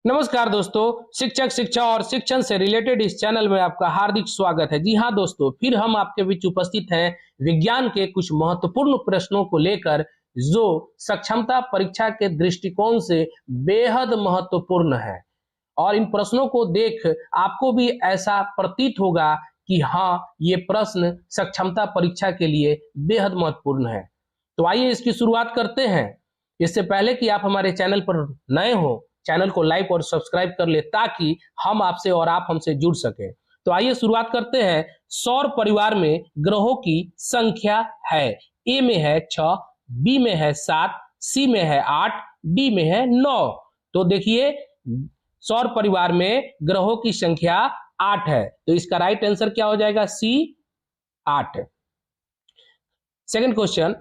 नमस्कार दोस्तों, शिक्षक शिक्षा और शिक्षण से रिलेटेड इस चैनल में आपका हार्दिक स्वागत है। जी हाँ दोस्तों, फिर हम आपके बीच उपस्थित हैं विज्ञान के कुछ महत्वपूर्ण प्रश्नों को लेकर, जो सक्षमता परीक्षा के दृष्टिकोण से बेहद महत्वपूर्ण है। और इन प्रश्नों को देख आपको भी ऐसा प्रतीत होगा कि हाँ, ये प्रश्न सक्षमता परीक्षा के लिए बेहद महत्वपूर्ण है। तो आइए इसकी शुरुआत करते हैं। इससे पहले कि आप हमारे चैनल पर नए हो, चैनल को लाइक और सब्सक्राइब कर ले ताकि हम आपसे और आप हमसे जुड़ सके। तो आइए शुरुआत करते हैं। सौर परिवार में ग्रहों की संख्या है। ए में है 6, बी में है 7, सी में है 8, डी में है 9। तो देखिए, सौर परिवार में ग्रहों की संख्या 8 है, तो इसका राइट आंसर क्या हो जाएगा? सी, 8। सेकंड क्वेश्चन,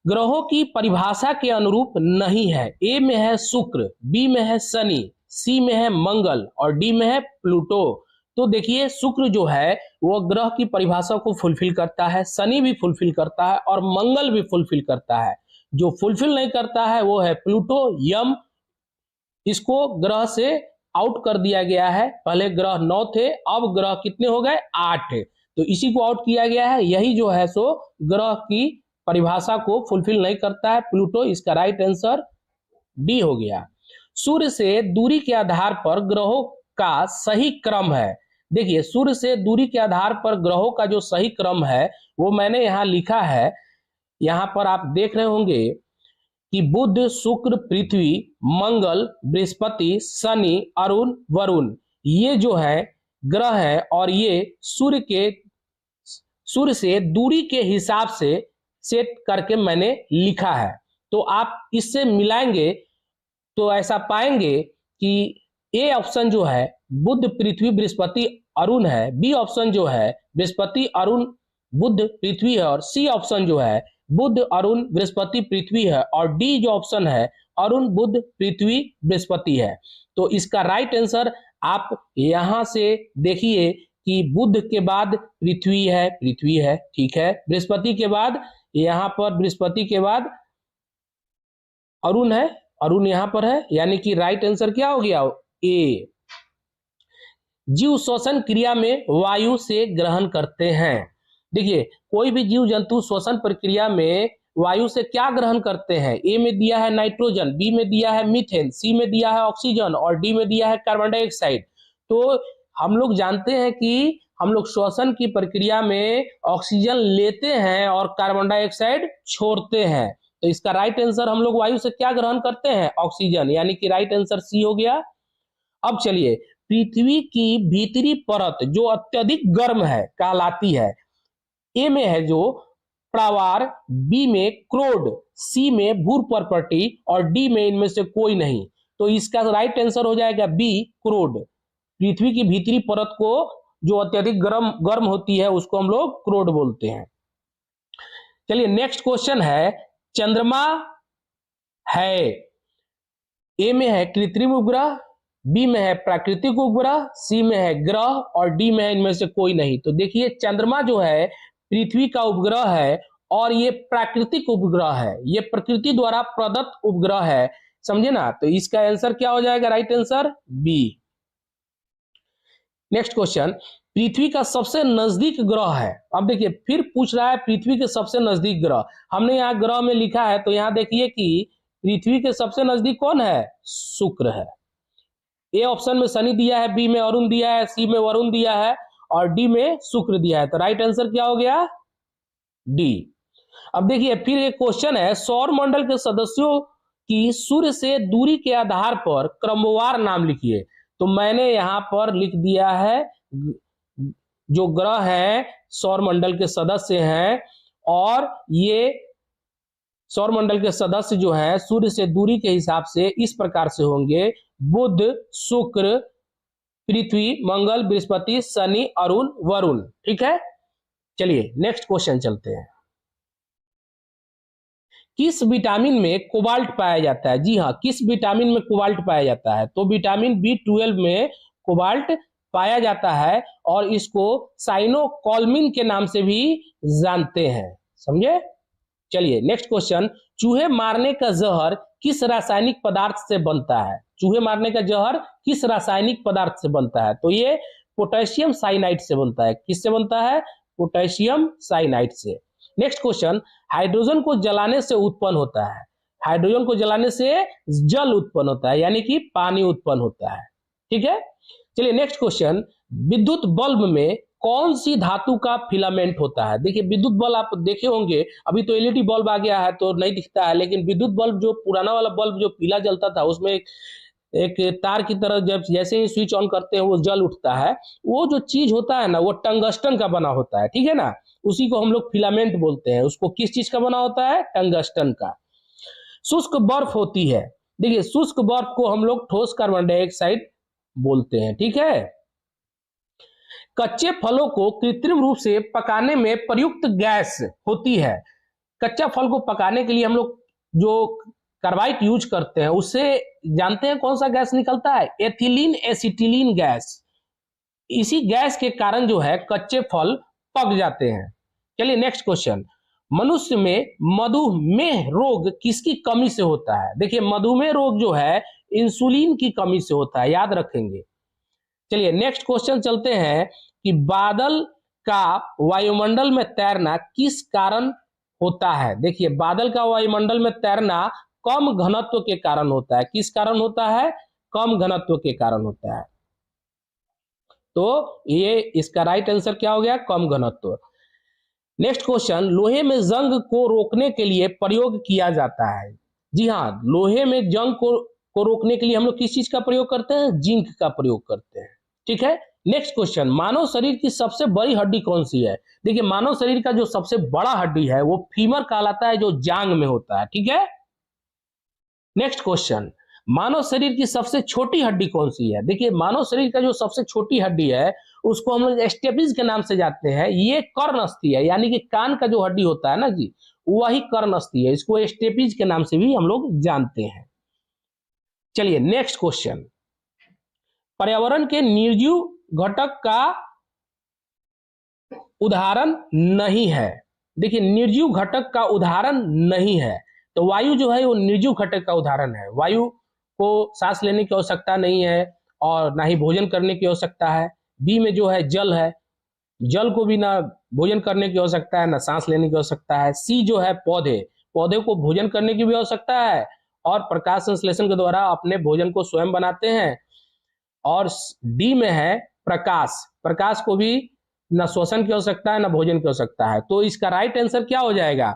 ग्रहों की परिभाषा के अनुरूप नहीं है। ए में है शुक्र, बी में है शनि, सी में है मंगल और डी में है प्लूटो। तो देखिए, शुक्र जो है वो ग्रह की परिभाषा को फुलफिल करता है, शनि भी फुलफिल करता है और मंगल भी फुलफिल करता है। जो फुलफिल नहीं करता है वो है प्लूटो, यम। इसको ग्रह से आउट कर दिया गया है। पहले ग्रह 9 थे, अब ग्रह कितने हो गए? 8। तो इसी को आउट किया गया है। यही जो है सो ग्रह की परिभाषा को फुलफिल नहीं करता है, प्लूटो। इसका राइट आंसर डी हो गया। सूर्य से दूरी के आधार पर ग्रहों का सही क्रम है। देखिए, सूर्य से दूरी के आधार पर ग्रहों का जो सही क्रम है वो मैंने यहां लिखा है। यहां पर आप देख रहे होंगे कि बुध, शुक्र, पृथ्वी, मंगल, बृहस्पति, शनि, अरुण, वरुण, ये जो है ग्रह है और ये सूर्य से दूरी के हिसाब से सेट करके मैंने लिखा है। तो आप इससे मिलाएंगे तो ऐसा पाएंगे कि ए ऑप्शन जो है बुध, पृथ्वी, बृहस्पति, अरुण है। बी ऑप्शन जो है बृहस्पति, अरुण, बुध, पृथ्वी है। और सी ऑप्शन जो है बुध, अरुण, बृहस्पति, पृथ्वी है। और डी जो ऑप्शन है अरुण, बुध, पृथ्वी, बृहस्पति है। तो इसका राइट आंसर आप यहां से देखिए कि बुध के बाद पृथ्वी है, ठीक है। बृहस्पति के बाद यहां पर बृहस्पति के बाद अरुण है, अरुण यहां पर है, यानी कि राइट आंसर क्या हो गया? ए। जीव श्वसन क्रिया में वायु से ग्रहण करते हैं। देखिए, कोई भी जीव जंतु श्वसन प्रक्रिया में वायु से क्या ग्रहण करते हैं? ए में दिया है नाइट्रोजन, बी में दिया है मीथेन, सी में दिया है ऑक्सीजन और डी में दिया है कार्बन डाइऑक्साइड। तो हम लोग जानते हैं कि हम लोग श्वसन की प्रक्रिया में ऑक्सीजन लेते हैं और कार्बन डाइऑक्साइड छोड़ते हैं। तो इसका राइट आंसर, हम लोग वायु से क्या ग्रहण करते हैं? ऑक्सीजन, यानी कि राइट आंसर सी हो गया। अब चलिए, पृथ्वी की भीतरी परत जो अत्यधिक गर्म है कहलाती है। ए में है जो प्रावार, बी में क्रोड, सी में भूर पर्पटी और डी में इनमें से कोई नहीं। तो इसका राइट आंसर हो जाएगा बी, क्रोड। पृथ्वी की भीतरी परत को जो अत्यधिक गर्म होती है उसको हम लोग क्रोड बोलते हैं। चलिए, नेक्स्ट क्वेश्चन है, चंद्रमा है। ए में है कृत्रिम उपग्रह, बी में है प्राकृतिक उपग्रह, सी में है ग्रह और डी में है इनमें से कोई नहीं। तो देखिए, चंद्रमा जो है पृथ्वी का उपग्रह है और ये प्राकृतिक उपग्रह है, ये प्रकृति द्वारा प्रदत्त उपग्रह है, समझे ना। तो इसका आंसर क्या हो जाएगा? Right answer B. Next question, पृथ्वी का सबसे नजदीक ग्रह है। अब देखिए, फिर पूछ रहा है पृथ्वी के सबसे नजदीक ग्रह। हमने यहाँ ग्रह में लिखा है, तो यहाँ देखिए कि पृथ्वी के सबसे नजदीक कौन है? शुक्र है। ए ऑप्शन में शनि दिया है, बी में अरुण दिया है, सी में वरुण दिया है और डी में शुक्र दिया है। तो राइट आंसर क्या हो गया? डी। अब देखिए, फिर एक क्वेश्चन है, सौर मंडल के सदस्यों की सूर्य से दूरी के आधार पर क्रमवार नाम लिखिए। तो मैंने यहां पर लिख दिया है जो ग्रह हैं सौर मंडल के सदस्य हैं, और ये सौर मंडल के सदस्य जो है सूर्य से दूरी के हिसाब से इस प्रकार से होंगे: बुध, शुक्र, पृथ्वी, मंगल, बृहस्पति, शनि, अरुण, वरुण। ठीक है, चलिए नेक्स्ट क्वेश्चन चलते हैं। किस विटामिन में कोबाल्ट पाया जाता है? जी हाँ, किस विटामिन में कोबाल्ट पाया जाता है? तो विटामिन B12 में कोबाल्ट पाया जाता है और इसको साइनोकोलमिन के नाम से भी जानते हैं, समझे। चलिए नेक्स्ट क्वेश्चन, चूहे मारने का जहर किस रासायनिक पदार्थ से बनता है? चूहे मारने का जहर किस रासायनिक पदार्थ से बनता है? तो ये पोटेशियम साइनाइड से बनता है। किससे बनता है? पोटेशियम साइनाइड से। नेक्स्ट क्वेश्चन, हाइड्रोजन को जलाने से उत्पन्न होता है, हाइड्रोजन को जलाने से जल उत्पन्न होता है, यानी कि पानी उत्पन्न होता है। ठीक है, चलिए नेक्स्ट क्वेश्चन, विद्युत बल्ब में कौन सी धातु का फिलामेंट होता है? देखिए विद्युत बल्ब आप देखे होंगे, अभी तो एलईडी बल्ब आ गया है तो नहीं दिखता है, लेकिन विद्युत बल्ब जो पुराना वाला बल्ब जो पीला जलता था, उसमें एक तार की तरह जब जैसे ही स्विच ऑन करते हैं वो जल उठता है, वो जो चीज होता है ना वो टंगस्टन का बना होता है। ठीक है ना, उसी को हम लोग फिलामेंट बोलते हैं। उसको किस चीज का बना होता है? टंगस्टन का। शुष्क बर्फ होती है, देखिए शुष्क बर्फ को हम लोग ठोस कार्बन डाइऑक्साइड बोलते हैं। ठीक है, कच्चे फलों को कृत्रिम रूप से पकाने में प्रयुक्त गैस होती है। कच्चा फल को पकाने के लिए हम लोग जो कार्बाइड यूज करते हैं उससे जानते हैं कौन सा गैस निकलता है? Ethylene acetylene gas. इसी गैस के कारण जो है कच्चे फल पक जाते हैं। चलिए नेक्स्ट क्वेश्चन, मनुष्य में मधुमेह रोग किसकी कमी से होता है? देखिए मधुमेह रोग जो है इंसुलिन की कमी से होता है, याद रखेंगे। चलिए नेक्स्ट क्वेश्चन चलते हैं कि बादल का वायुमंडल में तैरना किस कारण होता है? देखिए बादल का वायुमंडल में तैरना कम घनत्व के कारण होता है। किस कारण होता है? कम घनत्व के कारण होता है। तो ये इसका राइट आंसर क्या हो गया? कम घनत्व। नेक्स्ट क्वेश्चन, लोहे में जंग को रोकने के लिए प्रयोग किया जाता है। जी हाँ, लोहे में जंग को रोकने के लिए हम लोग किस चीज का प्रयोग करते हैं? जिंक का प्रयोग करते हैं। ठीक है, नेक्स्ट क्वेश्चन, मानव शरीर की सबसे बड़ी हड्डी कौन सी है? देखिए मानव शरीर का जो सबसे बड़ा हड्डी है वो फीमर कहलाता है, जो जांग में होता है। ठीक है, नेक्स्ट क्वेश्चन, मानव शरीर की सबसे छोटी हड्डी कौन सी है? देखिए मानव शरीर का जो सबसे छोटी हड्डी है उसको हम लोग स्टेपिज के नाम से जानते हैं। ये कर्णस्थी है, यानी कि कान का जो हड्डी होता है ना जी, वही कर्णस्थी है। इसको स्टेपिज के नाम से भी हम लोग जानते हैं। चलिए नेक्स्ट क्वेश्चन, पर्यावरण के निर्जीव घटक का उदाहरण नहीं है। देखिए निर्जीव घटक का उदाहरण नहीं है, तो वायु जो है वो निर्जीव घटक का उदाहरण है। वायु को सांस लेने की आवश्यकता नहीं है और ना ही भोजन करने की आवश्यकता है। बी में जो है जल है, जल को भी ना भोजन करने की आवश्यकता है ना सांस लेने की आवश्यकता है। सी जो है पौधे, पौधे को भोजन करने की भी आवश्यकता है और प्रकाश संश्लेषण के द्वारा अपने भोजन को स्वयं बनाते हैं। और डी में है प्रकाश, प्रकाश को भी न श्वसन की आवश्यकता है न भोजन की आवश्यकता है। तो इसका राइट आंसर क्या हो जाएगा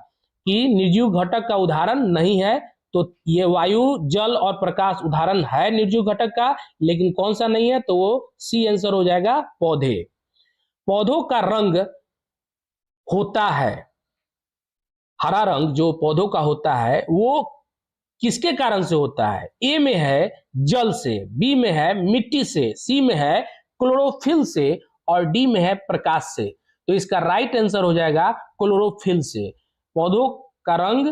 कि निर्जीव घटक का उदाहरण नहीं है। तो ये वायु, जल और प्रकाश उदाहरण है निर्जीव घटक का, लेकिन कौन सा नहीं है? तो वो सी आंसर हो जाएगा, पौधे। पौधों का रंग होता है हरा रंग, जो पौधों का होता है वो किसके कारण से होता है? ए में है जल से, बी में है मिट्टी से, सी में है क्लोरोफिल से और डी में है प्रकाश से। तो इसका राइट आंसर हो जाएगा क्लोरोफिल से। पौधों का रंग,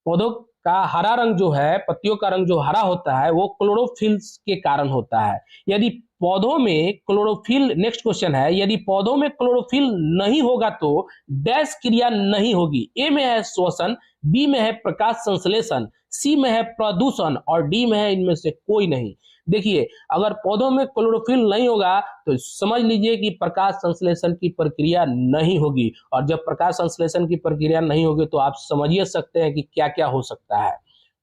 पौधों का हरा रंग जो है, पत्तियों का रंग जो हरा होता है वो क्लोरोफिल के कारण होता है। यदि पौधों में क्लोरोफिल, नेक्स्ट क्वेश्चन है, यदि पौधों में क्लोरोफिल नहीं होगा तो डैश क्रिया नहीं होगी। ए में है श्वसन, बी में है प्रकाश संश्लेषण, सी में है प्रदूषण और डी में है इनमें से कोई नहीं। देखिए अगर पौधों में क्लोरोफिल नहीं होगा तो समझ लीजिए कि प्रकाश संश्लेषण की प्रक्रिया नहीं होगी, और जब प्रकाश संश्लेषण की प्रक्रिया नहीं होगी तो आप समझिए सकते हैं कि क्या क्या हो सकता है।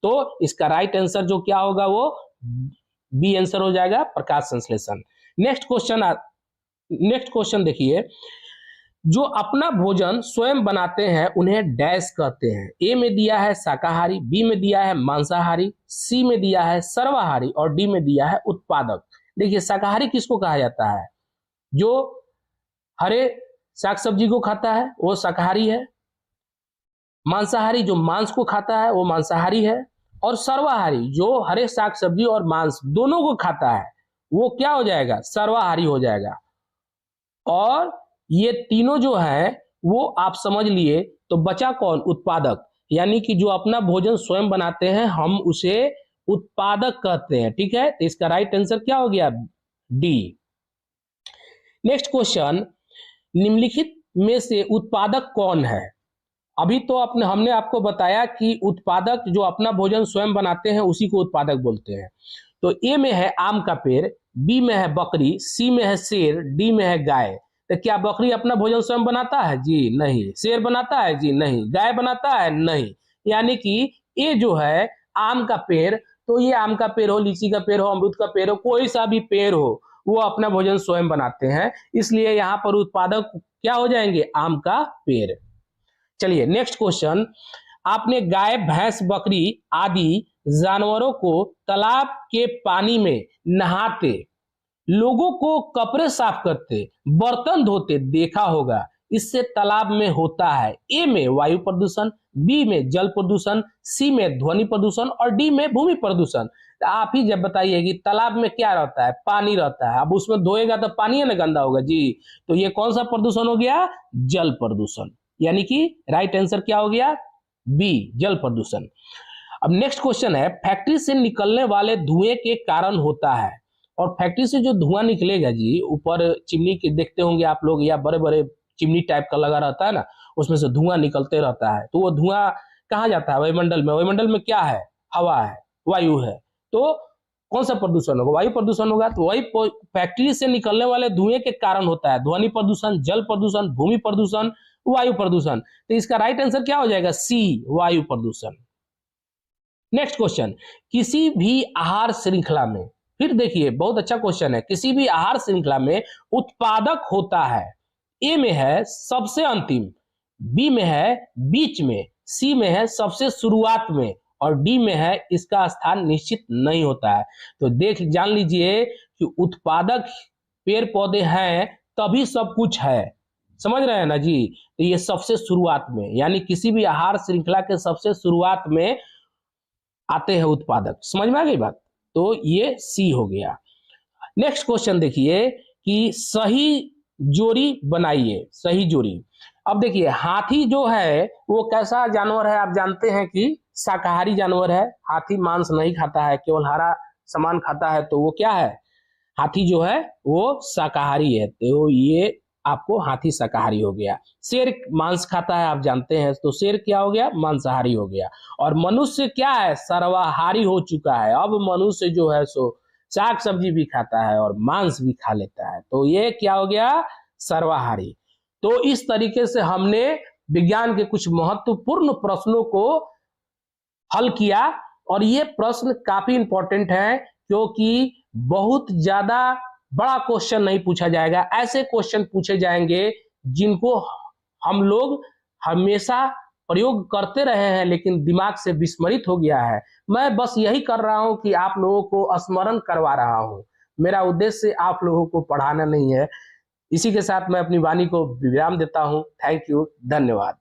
तो इसका राइट आंसर जो क्या होगा वो बी आंसर हो जाएगा, प्रकाश संश्लेषण। नेक्स्ट क्वेश्चन देखिए, जो अपना भोजन स्वयं बनाते हैं उन्हें डैश कहते हैं। ए में दिया है शाकाहारी, बी में दिया है मांसाहारी, सी में दिया है सर्वाहारी और डी में दिया है उत्पादक। देखिए शाकाहारी किसको कहा जाता है? जो हरे साग सब्जी को खाता है वो शाकाहारी है। मांसाहारी जो मांस को खाता है वो मांसाहारी है। और सर्वाहारी जो हरे साग सब्जी और मांस दोनों को खाता है वो क्या हो जाएगा? सर्वाहारी हो जाएगा। और ये तीनों जो है वो आप समझ लिए, तो बचा कौन? उत्पादक। यानी कि जो अपना भोजन स्वयं बनाते हैं हम उसे उत्पादक कहते हैं। ठीक है, तो इसका राइट आंसर क्या हो गया? डी। नेक्स्ट क्वेश्चन, निम्नलिखित में से उत्पादक कौन है? अभी तो अपने हमने आपको बताया कि उत्पादक जो अपना भोजन स्वयं बनाते हैं उसी को उत्पादक बोलते हैं। तो ए में है आम का पेड़, बी में है बकरी, सी में है शेर, डी में है गाय। तो क्या बकरी अपना भोजन स्वयं बनाता है? जी नहीं। शेर बनाता है? जी नहीं। गाय बनाता है? नहीं। यानी कि ये जो है आम का पेड़, तो ये आम का पेड़ हो, लीची का पेड़ हो, अमरूद का पेड़ हो, कोई सा भी पेड़ हो, वो अपना भोजन स्वयं बनाते हैं, इसलिए यहाँ पर उत्पादक क्या हो जाएंगे? आम का पेड़। चलिए नेक्स्ट क्वेश्चन, आपने गाय, भैंस, बकरी आदि जानवरों को तालाब के पानी में नहाते, लोगों को कपड़े साफ करते, बर्तन धोते देखा होगा। इससे तालाब में होता है ए में वायु प्रदूषण, बी में जल प्रदूषण, सी में ध्वनि प्रदूषण और डी में भूमि प्रदूषण। तो आप ही जब बताइए कि तालाब में क्या रहता है? पानी रहता है। अब उसमें धोएगा तो पानी है ना गंदा होगा जी। तो ये कौन सा प्रदूषण हो गया? जल प्रदूषण। यानी कि राइट आंसर क्या हो गया? बी, जल प्रदूषण। अब नेक्स्ट क्वेश्चन है, फैक्ट्री से निकलने वाले धुएं के कारण होता है। और फैक्ट्री से जो धुआं निकलेगा जी, ऊपर चिमनी के देखते होंगे आप लोग, या बड़े बड़े चिमनी टाइप का लगा रहता है ना, उसमें से धुआं निकलते रहता है। तो वो धुआं कहाँ जाता है? वायुमंडल में। वायुमंडल में क्या है? हवा है, वायु है। तो कौन सा प्रदूषण होगा? वायु प्रदूषण होगा। तो वही फैक्ट्री से निकलने वाले धुएं के कारण होता है ध्वनि प्रदूषण, जल प्रदूषण, भूमि प्रदूषण, वायु प्रदूषण। तो इसका राइट आंसर क्या हो जाएगा? सी, वायु प्रदूषण। नेक्स्ट क्वेश्चन, किसी भी आहार श्रृंखला में, फिर देखिए बहुत अच्छा क्वेश्चन है, किसी भी आहार श्रृंखला में उत्पादक होता है। ए में है सबसे अंतिम, बी में है बीच में, सी में है सबसे शुरुआत में और डी में है इसका स्थान निश्चित नहीं होता है। तो देख जान लीजिए कि उत्पादक पेड़ पौधे हैं तभी सब कुछ है। समझ रहे हैं ना जी? तो ये सबसे शुरुआत में, यानी किसी भी आहार श्रृंखला के सबसे शुरुआत में आते हैं उत्पादक। समझ में आ गई बात? तो ये सी हो गया। नेक्स्ट क्वेश्चन देखिए कि सही जोड़ी बनाइए, सही जोड़ी। अब देखिए हाथी जो है वो कैसा जानवर है? आप जानते हैं कि शाकाहारी जानवर है। हाथी मांस नहीं खाता है, केवल हरा सामान खाता है। तो वो क्या है? हाथी जो है वो शाकाहारी है। तो ये आपको हाथी शाकाहारी हो गया। शेर मांस खाता है, आप जानते हैं। तो शेर क्या हो गया? मांसाहारी हो गया। और मनुष्य क्या है? सर्वाहारी हो चुका है। अब मनुष्य जो है सो साग सब्जी भी खाता है और मांस भी खा लेता है। तो ये क्या हो गया? सर्वाहारी। तो इस तरीके से हमने विज्ञान के कुछ महत्वपूर्ण प्रश्नों को हल किया। और ये प्रश्न काफी इंपॉर्टेंट है, क्योंकि बहुत ज्यादा बड़ा क्वेश्चन नहीं पूछा जाएगा। ऐसे क्वेश्चन पूछे जाएंगे जिनको हम लोग हमेशा प्रयोग करते रहे हैं लेकिन दिमाग से विस्मरित हो गया है। मैं बस यही कर रहा हूं कि आप लोगों को स्मरण करवा रहा हूं। मेरा उद्देश्य आप लोगों को पढ़ाना नहीं है। इसी के साथ मैं अपनी वाणी को विराम देता हूं। थैंक यू, धन्यवाद।